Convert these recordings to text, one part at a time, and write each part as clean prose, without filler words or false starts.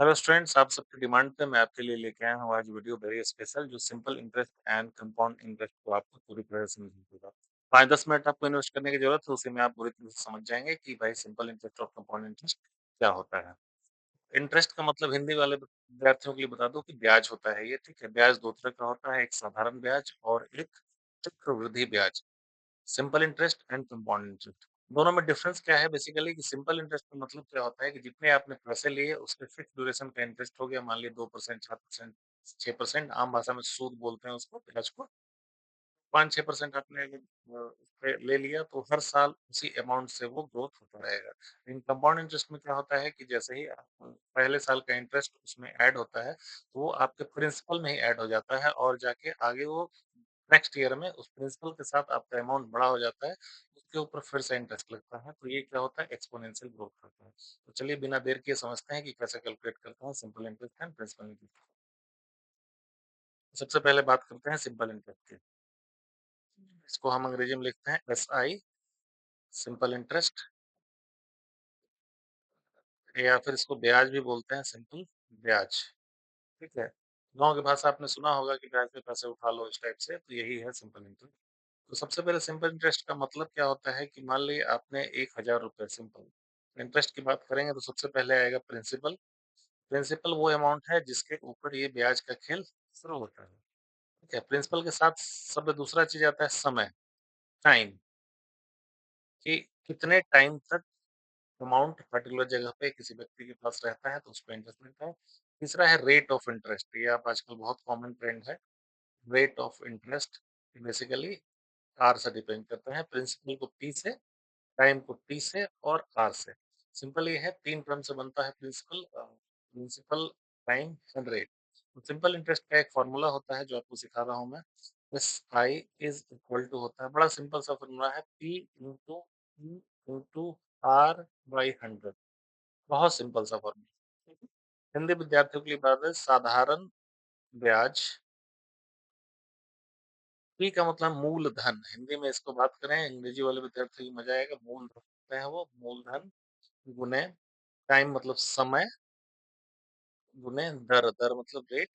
Hello students, आप सबकी demand पे मैं आपके लिए लेके आया हूँ आज वीडियो वेरी स्पेशल जो simple interest and compound interest को आपको पूरी तरह से समझाएगा। 5-10 मिनट आपको इन्वेस्ट करने की जरूरत है, उसी में आप पूरी तरह से समझ जाएंगे कि भाई सिंपल इंटरेस्ट और कंपाउंड इंटरेस्ट क्या होता है। इंटरेस्ट का मतलब हिंदी वाले विद्यार्थियों के लिए बता दूं कि ब्याज होता है ये, ठीक है। ब्याज दो तरह का होता है, एक साधारण ब्याज और एक चक्रवृद्धि ब्याज। Simple interest and compound interest, दोनों में डिफरेंस क्या है बेसिकली कि सिंपल इंटरेस्ट का मतलब क्या होता है कि जितने आपने पैसे लिए उसके फिक्स ड्यूरेशन का इंटरेस्ट हो गया, मान लीजिए 2%, 4%, 6%, आम भाषा में सूद बोलते हैं उसको, ब्याज को। 5-6% आपने अगर उस पे ले लिया तो हर साल उसी अमाउंट से वो ग्रोथ होता रहेगा। लेकिन कंपाउंड इंटरेस्ट में क्या होता है कि जैसे ही आप पहले साल का इंटरेस्ट उसमें ऐड होता है, तो वो आपके प्रिंसिपल में ही ऐड हो जाता है और जाके आगे वो नेक्स्ट ईयर में उस प्रिंसिपल के साथ आपका अमाउंट बड़ा हो जाता है, उसके ऊपर फिर से इंटरेस्ट लगता है, तो ये क्या होता है, एक्स्पोनेंशियल ग्रोथ करता है। तो चलिए बिना देर किए समझते हैं कि कैसे कैलकुलेट करते हैं simple interest and principal interest. सबसे पहले बात करते हैं सिंपल इंटरेस्ट की। इसको हम अंग्रेजी में लिखते हैं एसआई, सिंपल इंटरेस्ट, या फिर इसको ब्याज भी बोलते हैं, सिंपल ब्याज, ठीक है। गाँव की भाषा आपने सुना होगा कि ब्याज पे पैसे उठा लो, इस टाइप से, तो यही है सिंपल इंटरेस्ट। तो सबसे पहले सिंपल इंटरेस्ट का मतलब क्या होता है कि मान लीजिए आपने 1000 रुपए, सिंपल इंटरेस्ट की बात करेंगे तो सबसे पहले आएगा प्रिंसिपल। प्रिंसिपल वो अमाउंट है जिसके ऊपर ये ब्याज का खेल शुरू होता है, ठीक है। प्रिंसिपल के साथ सब दूसरा चीज आता है समय, टाइम, कि कितने टाइम तक अमाउंट पर्टिकुलर जगह पे किसी व्यक्ति के पास रहता है तो उस पे इंटरेस्ट मिलता है। तीसरा है रेट ऑफ इंटरेस्ट, ये आप आजकल बहुत कॉमन ट्रेंड है। Rate of interest basically R से डिपेंड करता है, प्रिंसिपल को पी से, टाइम को टी से और आर से। सिंपल ये है, 3 टर्म से बनता है principal, principal, time and rate. तो सिंपल इंटरेस्ट का एक फॉर्मूला होता है जो आपको सिखा रहा हूँ मैं। S I is equal to होता है, बड़ा सिंपल सा फॉर्मूला है, P into E into R by 100। बहुत सिंपल सा फॉर्मूला। हिंदी विद्यार्थियों के लिए बात है, साधारण ब्याज, पी का मतलब मूलधन, हिंदी में इसको बात करें, अंग्रेजी वाले विद्यार्थी को मजा आएगा। मूलधन होता है वो, मूलधन गुने टाइम मतलब समय, गुने दर, दर मतलब रेट,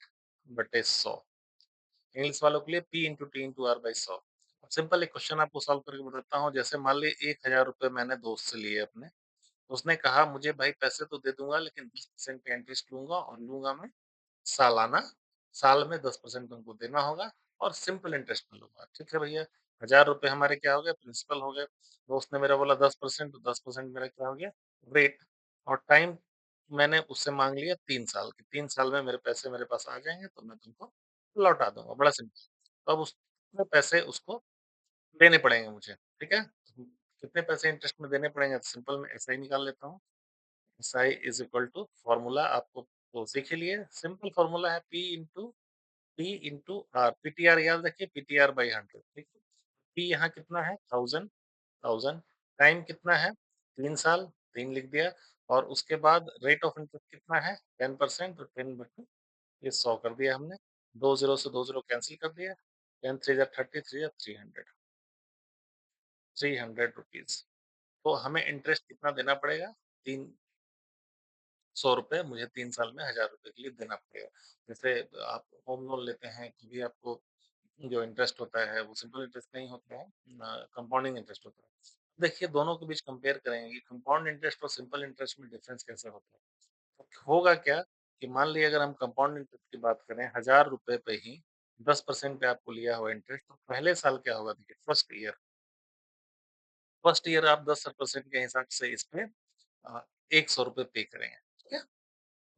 बटे 100। इंग्लिश वालों के लिए P into T into R by 100। Simple एक क्वेश्चन आपको सॉल्व करके बताता हूँ। जैसे मान ली 1000 रुपए मैंने दोस्त से लिए अपने, उसने कहा मुझे भाई पैसे तो दे दूंगा लेकिन 20% का इंटरेस्ट लूंगा, और लूंगा मैं सालाना, साल में 10% तुमको देना होगा और सिंपल इंटरेस्ट में लूंगा, ठीक है भैया। 1000 रुपए हमारे क्या हो गए, प्रिंसिपल हो गए। दोस्त ने मेरा बोला 10%, तो 10% मेरा क्या हो गया, रेट। और टाइम मैंने उससे मांग लिया 3 साल की, 3 साल में मेरे पैसे मेरे पास आ जाएंगे तो मैं तुमको लौटा दूंगा, बड़ा सिंपल। तो अब उसमें पैसे उसको देने पड़ेंगे मुझे, ठीक है। तो कितने पैसे इंटरेस्ट में देने पड़ेंगे, तो सिंपल में ऐसा ही निकाल लेता हूँ। SI is equal to, formula आपको तो सीख ही लिए, सिंपल फॉर्मूला है P into T into R. PTR याद रखिए, पीटीआर बाई 100, ठीक है। पी यहाँ कितना है, 1000, 1000। टाइम कितना है, 3 साल, 3 लिख दिया। और उसके बाद रेट ऑफ इंटरेस्ट कितना है, 10%, तो 10 बटे ये 100 कर दिया हमने। 2 जीरो से 2 जीरो कैंसिल कर दिया, 10 3 30, 300, 300 रुपीज। तो हमें इंटरेस्ट कितना देना पड़ेगा, 300 रुपए मुझे 3 साल में 1000 रुपए के लिए देना पड़ेगा। जैसे आप होम लोन लेते हैं, कभी आपको जो इंटरेस्ट होता है वो सिंपल इंटरेस्ट नहीं होता है, कंपाउंडिंग इंटरेस्ट होता है। देखिए दोनों के बीच कंपेयर करेंगे कि कंपाउंड इंटरेस्ट और सिंपल इंटरेस्ट में डिफरेंस कैसे होता है। तो होगा क्या कि मान लीजिए अगर हम कंपाउंड इंटरेस्ट की बात करें, 1000 रुपए पे ही 10% पे आपको लिया हुआ इंटरेस्ट, तो पहले साल क्या होगा, देखिए फर्स्ट ईयर आप 10% के हिसाब से इस पे 100 रुपए पे करेंगे, ठीक है।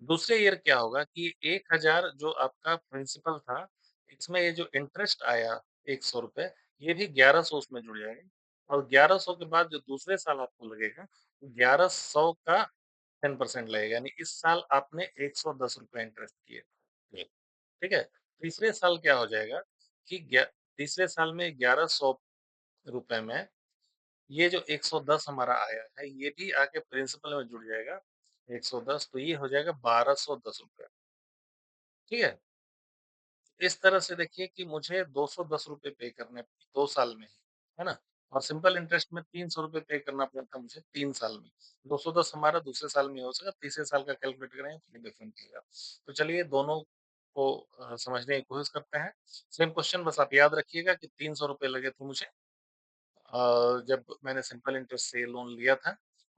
दूसरे ईयर क्या होगा कि 1000 जो आपका प्रिंसिपल था, इसमें ये जो इंटरेस्ट आया 100 रुपए, ये भी 1100 उसमें जुड़ जाएगा। और 1100 के बाद जो दूसरे साल आपको लगेगा, 1100 का 10% लगेगा, यानी इस साल आपने 110 रुपए इंटरेस्ट किए, जी, ठीक है। तीसरे साल क्या हो जाएगा कि तीसरे साल में 1100 रुपए में ये जो 110 हमारा आया है, ये भी आके प्रिंसिपल में जुड़ जाएगा 110, तो ये हो जाएगा 1210 रुपए, ठीक है। इस तरह से देखिए कि मुझे 210 रुपए पे करने 2 साल में ही, है ना। और सिंपल इंटरेस्ट में ₹300 पे करना पड़ता मुझे 3 साल में। 210 हमारा दूसरे साल में हो सका, तीसरे साल का कैलकुलेट करेंगे तो डिफरेंट आएगा। तो चलिए दोनों को समझने की कोशिश करते हैं। सेम क्वेश्चन बस आप याद रखिएगा कि ₹300 लगे थे मुझे जब मैंने सिंपल इंटरेस्ट से लोन लिया था।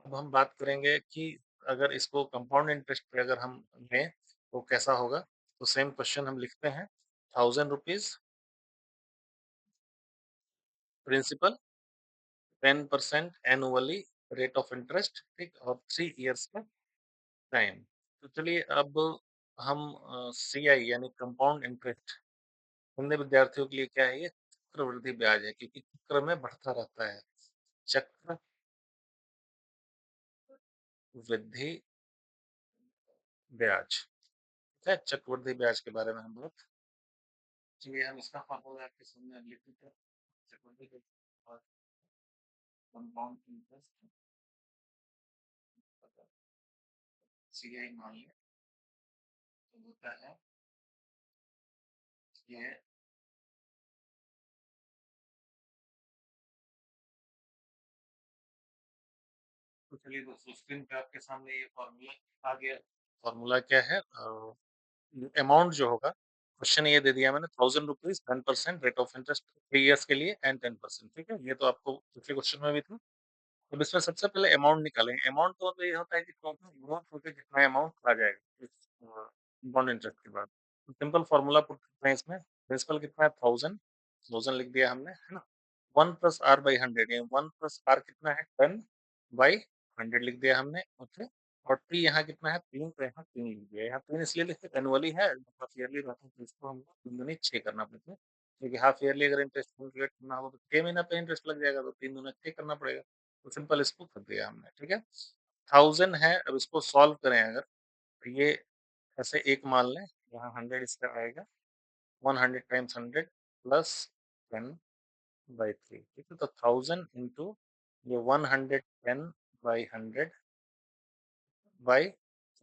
अब हम बात करेंगे कि अगर इसको कंपाउंड इंटरेस्ट पे अगर हम लें तो कैसा होगा? तो सेम क्वेश्चन हम लिखते हैं ₹1000 principal 10% annually rate of interest ठीक और 3 इयर्स का टाइम। तो चलिए अब हम सीआई यानी कंपाउंड इंटरेस्ट हिंदी विद्यार्थियों के लिए क्या है ये? चक्रवृद्धि ब्याज है क्योंकि चक्र में बढ़ता रहता है। चक्र वृद्धि ब्याज, ठीक है? चक्रवृद्धि ब्याज के बारे में हम बात चलिए हम इसका फॉर्मूला आपके सामने लिख देते हैं। चक्रवृद्धि ब्याज और कंपाउंड इंटरेस्ट सीआई मान लें तो होता है ये तो चलिए दोस्तों स्क्रीन पे आपके सामने ये फॉर्मूला आ गया। फॉर्मूला क्या है? अमाउंट जो होगा क्वेश्चन ये दे दिया मैंने ₹1000 10% रेट ऑफ इंटरेस्ट 3 इयर्स के लिए एंड 10% ठीक है? ये तो आपको पिछले क्वेश्चन में भी था। अब इसमें सबसे पहले अमाउंट निकालेंगे। अमाउंट तो ये होता है कि टोटल ग्रोथ होके जितना अमाउंट आ जाएगा इस कंपाउंड इंटरेस्ट के बाद। सिंपल फॉर्मूला पुट करते हैं इसमें। प्रिंसिपल कितना है 1000 1000 लिख दिया हमने, है ना? 1 प्लस आर बाई 100 यानी 1 प्लस आर कितना है 10 बाई 100 लिख दिया हमने, ओके। और टी यहाँ कितना है 3 तो यहाँ 3 लिख दिया। यहाँ 3 इसलिए लिखे एनुअली है हाफ ईयरली रहता है तो इसको हमको 3 दूनी 6 करना पड़ता है क्योंकि हाफ ईयरली अगर इंटरेस्ट कैलकुलेट करना होगा तो 6 महीना पे इंटरेस्ट लग जाएगा तो 3 दूना 6 करना पड़ेगा। तो सिंपल इसको कर दिया हमने, ठीक है? 1000 है, अब इसको सॉल्व करें अगर तो ये ऐसे एक मान लें, यहाँ 100 इसका आएगा, 100 टाइम्स 100 प्लस 10 बाई 3 ठीक है? तो 1000 इंटू ये 110 बाई 100 बाई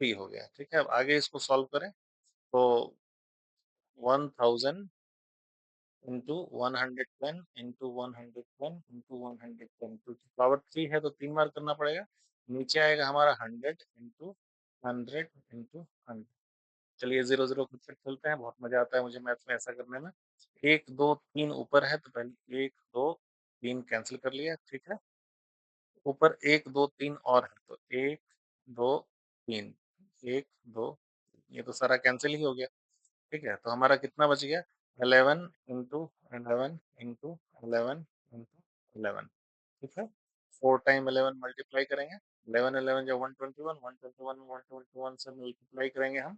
3 हो गया, ठीक है? अब आगे इसको सॉल्व करें तो 1000 इंटू 110 इंटू 110 इंटू 110 तो पावर 3 है तो 3 बार करना पड़ेगा। नीचे आएगा हमारा 100 इंटू 100 इंटू 100 चलिए 0-0 खुद से खेलते हैं, बहुत मज़ा आता है मुझे मैथ्स में ऐसा करने में। 1, 2, 3 ऊपर है तो पहले 1, 2, 3 कैंसल कर लिया, ठीक है? ऊपर 1, 2, 3 और है तो 1, 2, 3 1, 2 ये तो सारा कैंसल ही हो गया, ठीक है? तो हमारा कितना बच गया? 11 इंटू 11 इंटू 11 इंटू 11 ठीक है? 4 टाइम 11 मल्टीप्लाई करेंगे। 11, 11 जो 121, 121, 121 से मल्टीप्लाई करेंगे हम,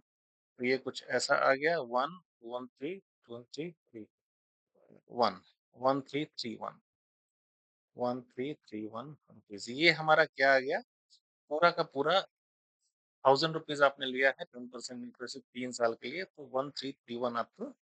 तो ये कुछ ऐसा आ गया 1, 1, 3, 2, 3, 3, 1, 1, 3, 3, 1, 1, 3, 3, 1 रुपीज़। ये हमारा क्या आ गया? पूरा का पूरा ₹1000 आपने लिया है 10% इंटरेस्ट से 3 साल के लिए, तो 1331 आपको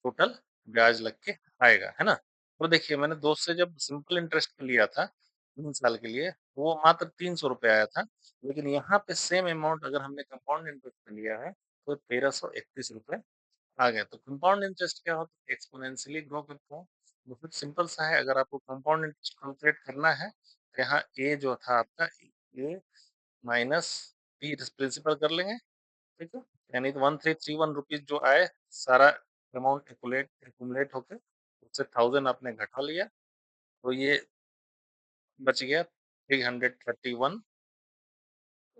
टोटल ब्याज लग के आएगा, है ना? तो देखिए मैंने दोस्त से जब सिंपल इंटरेस्ट पे लिया था 3 साल के लिए, वो मात्र ₹300 आया था। लेकिन यहाँ पे सेम अमाउंट अगर हमने कंपाउंड इंटरेस्ट पे लिया है, तो ₹1331 आ गया। तो कंपाउंड इंटरेस्ट क्या होता है? एक्स्पोनेंशियली ग्रो करता है। बहुत सिंपल सा है, अगर आपको कंपाउंड इंटरेस्ट कैलकुलेट करना है, तो यहाँ ए जो था आपका ए माइनस बी प्रिंसिपल कर लेंगे, ठीक है? यानी कि 1331 रुपीज़ जो आए, सारा अमाउंट एक्युमुलेट होके उससे 1000 आपने घटा लिया, तो ये बच गया 331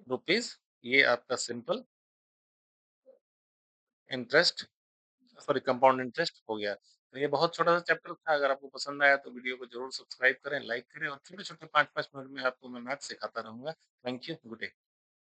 रुपीज़। ये आपका simple interest sorry compound interest हो गया। तो ये बहुत छोटा-सा चैप्टर था, अगर आपको पसंद आया तो वीडियो को ज़रूर सब्सक्राइब करें, लाइक करें और छोटे-छोटे 5-5 मिनट में आपको मैं मैथ्स सिखाता रहूँगा। Thank you, good day.